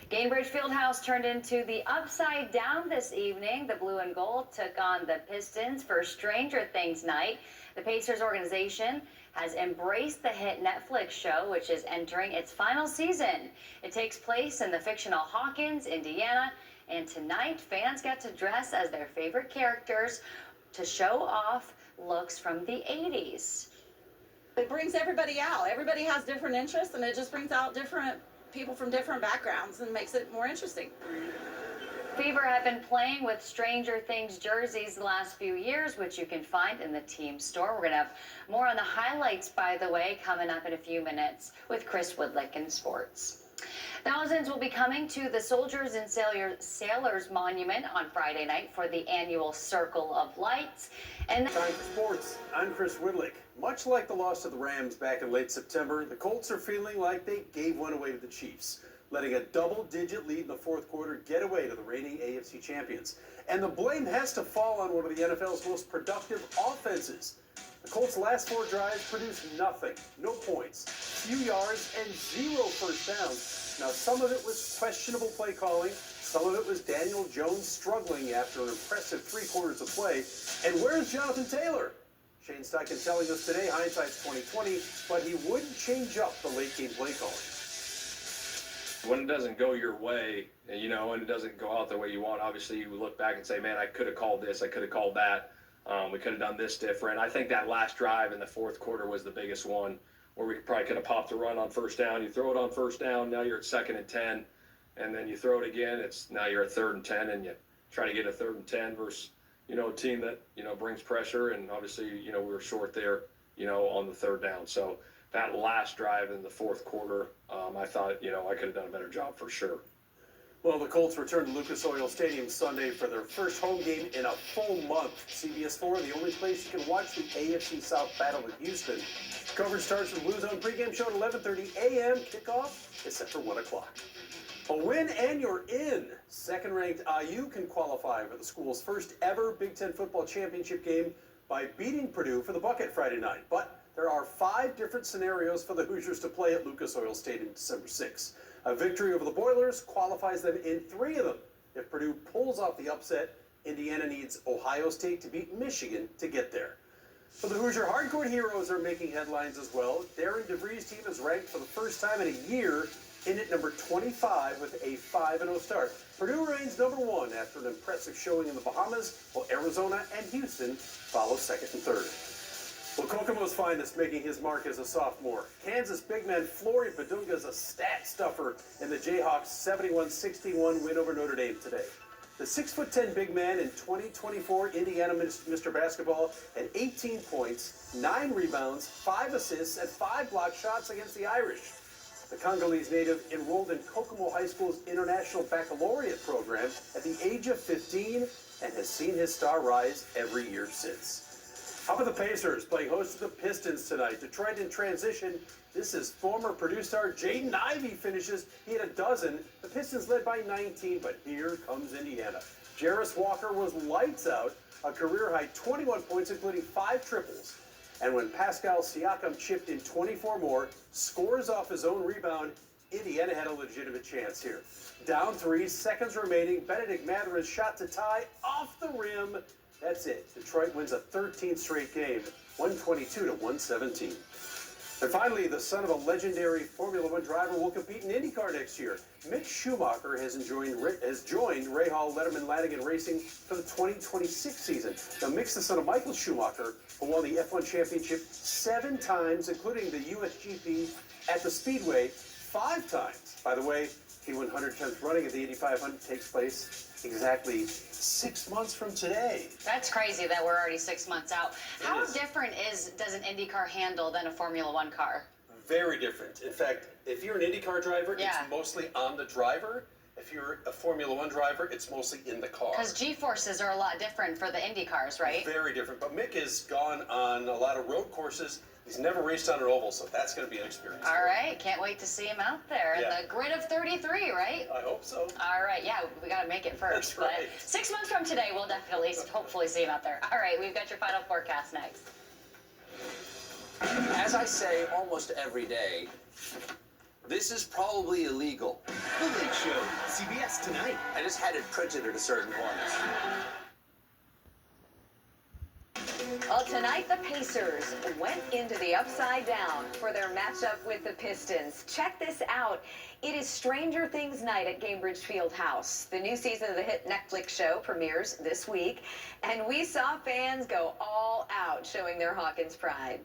Gainbridge Fieldhouse turned into the Upside Down this evening. The blue and gold took on the Pistons for Stranger Things night. The Pacers organization has embraced the hit Netflix show, which is entering its final season. It takes place in the fictional Hawkins, Indiana, and tonight fans get to dress as their favorite characters to show off looks from the 80s. It brings everybody out. Everybody has different interests, and it just brings out different people from different backgrounds and makes it more interesting. Fever have been playing with Stranger Things jerseys the last few years, which you can find in the team store. We're going to have more on the highlights, by the way, coming up in a few minutes with Chris Woodlick in sports. Thousands will be coming to the Soldiers and Sailors Monument on Friday night for the annual Circle of Lights. And time for sports. I'm Chris Woodlick. Much like the loss to the Rams back in late September, the Colts are feeling like they gave one away to the Chiefs, letting a double-digit lead in the fourth quarter get away to the reigning AFC champions. And the blame has to fall on one of the NFL's most productive offenses. The Colts' last 4 drives produced nothing, no points, few yards, and 0 first downs. Now, some of it was questionable play calling. Some of it was Daniel Jones struggling after an impressive 3 quarters of play. And where's Jonathan Taylor? Shane Steichen telling us today, hindsight's 20/20, but he wouldn't change up the late-game play calling. When it doesn't go your way, and it doesn't go out the way you want, obviously you look back and say, man, I could have called this, I could have called that. We could have done this different. I think that last drive in the fourth quarter was the biggest one, where we probably could have popped the run on first down. You throw it on first down, now you're at 2nd and 10, and then you throw it again. Now you're at 3rd and 10, and you try to get a 3rd and 10 versus a team that brings pressure. And obviously we were short there on the 3rd down. So that last drive in the fourth quarter, I thought I could have done a better job for sure. Well, the Colts return to Lucas Oil Stadium Sunday for their first home game in a full month. CBS 4, the only place you can watch the AFC South battle with Houston. Coverage starts with Blue Zone pregame show at 11:30 a.m. Kickoff is set for 1 o'clock. A win and you're in. Second-ranked IU can qualify for the school's first ever Big Ten football championship game by beating Purdue for the bucket Friday night. But there are 5 different scenarios for the Hoosiers to play at Lucas Oil Stadium December 6th. A victory over the Boilers qualifies them in 3 of them. If Purdue pulls off the upset, Indiana needs Ohio State to beat Michigan to get there. But the Hoosier hardcourt heroes are making headlines as well. Darren DeVries' team is ranked for the first time in a year, in at number 25 with a 5-0 start. Purdue reigns number 1 after an impressive showing in the Bahamas, while Arizona and Houston follow 2nd and 3rd. Well, Kokomo's finest making his mark as a sophomore. Kansas big man Flory Badunga is a stat stuffer in the Jayhawks' 71-61 win over Notre Dame today. The 6'10" big man in 2024 Indiana Mr. Basketball had 18 points, 9 rebounds, 5 assists, and 5 block shots against the Irish. The Congolese native enrolled in Kokomo High School's International Baccalaureate program at the age of 15 and has seen his star rise every year since. How about the Pacers playing host to the Pistons tonight? Detroit in transition. This is former Purdue star Jaden Ivey finishes. He had a dozen. The Pistons led by 19, but here comes Indiana. Jarris Walker was lights out, a career-high 21 points, including 5 triples. And when Pascal Siakam chipped in 24 more, scores off his own rebound, Indiana had a legitimate chance here. Down 3, seconds remaining. Benedict Mathurin's shot to tie off the rim. That's it. Detroit wins a 13th straight game, 122-117. And finally, the son of a legendary Formula One driver will compete in IndyCar next year. Mick Schumacher has joined Rahal Letterman Lanigan Racing for the 2026 season. Now, Mick's the son of Michael Schumacher, who won the F1 championship 7 times, including the USGP at the Speedway 5 times. By the way, the 110th running of the Indy 500 takes place exactly 6 months from today. That's crazy that we're already 6 months out. How different does an Indy car handle than a Formula One car? Very different. In fact, if you're an Indy car driver, it's mostly on the driver. If you're a Formula One driver, it's mostly in the car. Because G-forces are a lot different for the Indy cars, right? Very different. But Mick has gone on a lot of road courses. He's never raced on an oval, so that's going to be an experience. All right. Can't wait to see him out there. In the grid of 33, right? I hope so. All right. Yeah, we got to make it first. That's right. But 6 months from today, we'll definitely, hopefully see him out there. All right. We've got your final forecast next. As I say almost every day, This is probably illegal. The Late Show, CBS tonight. I just had it printed at a certain point. Well, tonight the Pacers went into the Upside Down for their matchup with the Pistons. Check this out. It is Stranger Things night at Gainbridge Fieldhouse. The new season of the hit Netflix show premieres this week, and we saw fans go all out, showing their Hawkins pride.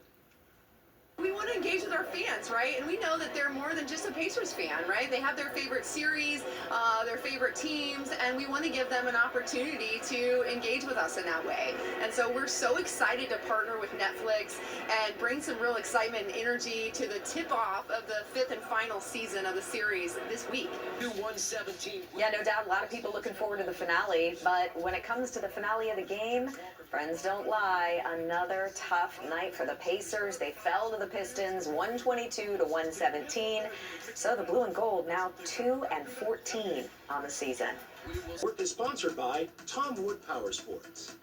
We want to engage with our fans, right? And we know that they're more than just a Pacers fan, right? They have their favorite series, their favorite teams, and we want to give them an opportunity to engage with us in that way. And so we're so excited to partner with Netflix and bring some real excitement and energy to the tip-off of the 5th and final season of the series this week. 117. Yeah, no doubt, a lot of people looking forward to the finale, but when it comes to the finale of the game, friends don't lie. Another tough night for the Pacers. They fell to the Pistons 122 to 117. So the blue and gold now 2-14 on the season. Work is sponsored by Tom Wood Power Sports.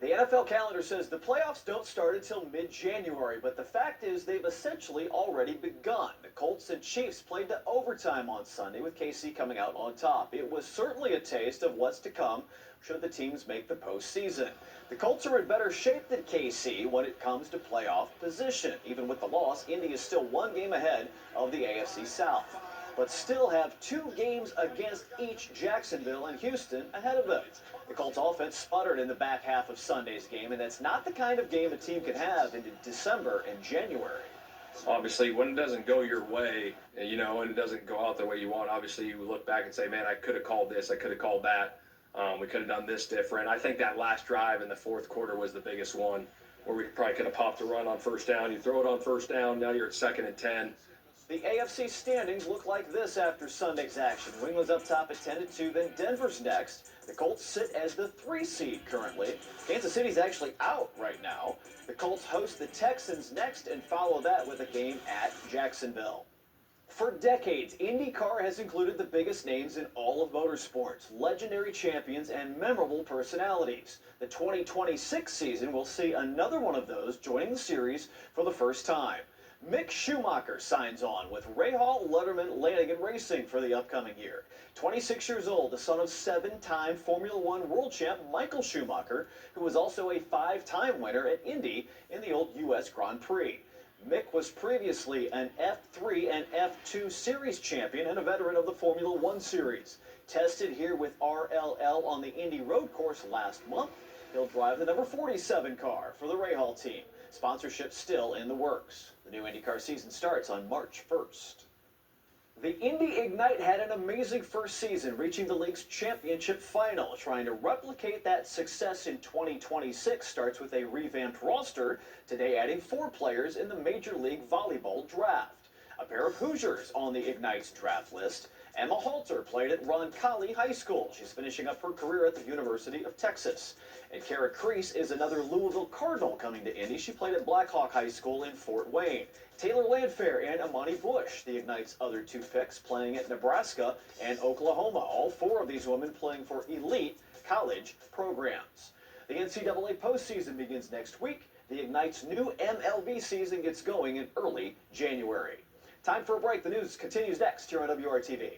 The NFL calendar says the playoffs don't start until mid-January, but the fact is they've essentially already begun. The Colts and Chiefs played to overtime on Sunday, with KC coming out on top. It was certainly a taste of what's to come should the teams make the postseason. The Colts are in better shape than KC when it comes to playoff position. Even with the loss, Indy is still one game ahead of the AFC South, but still have 2 games against each Jacksonville and Houston ahead of them. The Colts offense sputtered in the back half of Sunday's game, and that's not the kind of game a team can have into December and January. Obviously, when it doesn't go your way, and it doesn't go out the way you want, obviously you look back and say, man, I could have called this, I could have called that. We could have done this different. I think that last drive in the fourth quarter was the biggest one, where we probably could have popped a run on first down. You throw it on first down, now you're at 2nd and 10. The AFC standings look like this after Sunday's action. New England's up top at 10-2, then Denver's next. The Colts sit as the 3 seed currently. Kansas City's actually out right now. The Colts host the Texans next and follow that with a game at Jacksonville. For decades, IndyCar has included the biggest names in all of motorsports, legendary champions and memorable personalities. The 2026 season will see another one of those joining the series for the first time. Mick Schumacher signs on with Rahal Letterman Lanigan Racing for the upcoming year. 26 years old, the son of 7-time Formula One world champ Michael Schumacher, who was also a 5-time winner at Indy in the old U.S. Grand Prix. Mick was previously an F3 and F2 series champion and a veteran of the Formula One series. Tested here with RLL on the Indy road course last month, he'll drive the number 47 car for the Rahal team. Sponsorship still in the works. The new IndyCar season starts on March 1st. The Indy Ignite had an amazing first season, reaching the league's championship final. Trying to replicate that success in 2026 starts with a revamped roster, today adding 4 players in the Major League Volleyball draft. A pair of Hoosiers on the Ignite's draft list. Emma Halter played at Roncalli High School. She's finishing up her career at the University of Texas. And Kara Kreese is another Louisville Cardinal coming to Indy. She played at Blackhawk High School in Fort Wayne. Taylor Landfair and Amani Bush, the Ignite's other 2 picks, playing at Nebraska and Oklahoma. All 4 of these women playing for elite college programs. The NCAA postseason begins next week. The Ignite's new MLB season gets going in early January. Time for a break. The news continues next here on WRTV.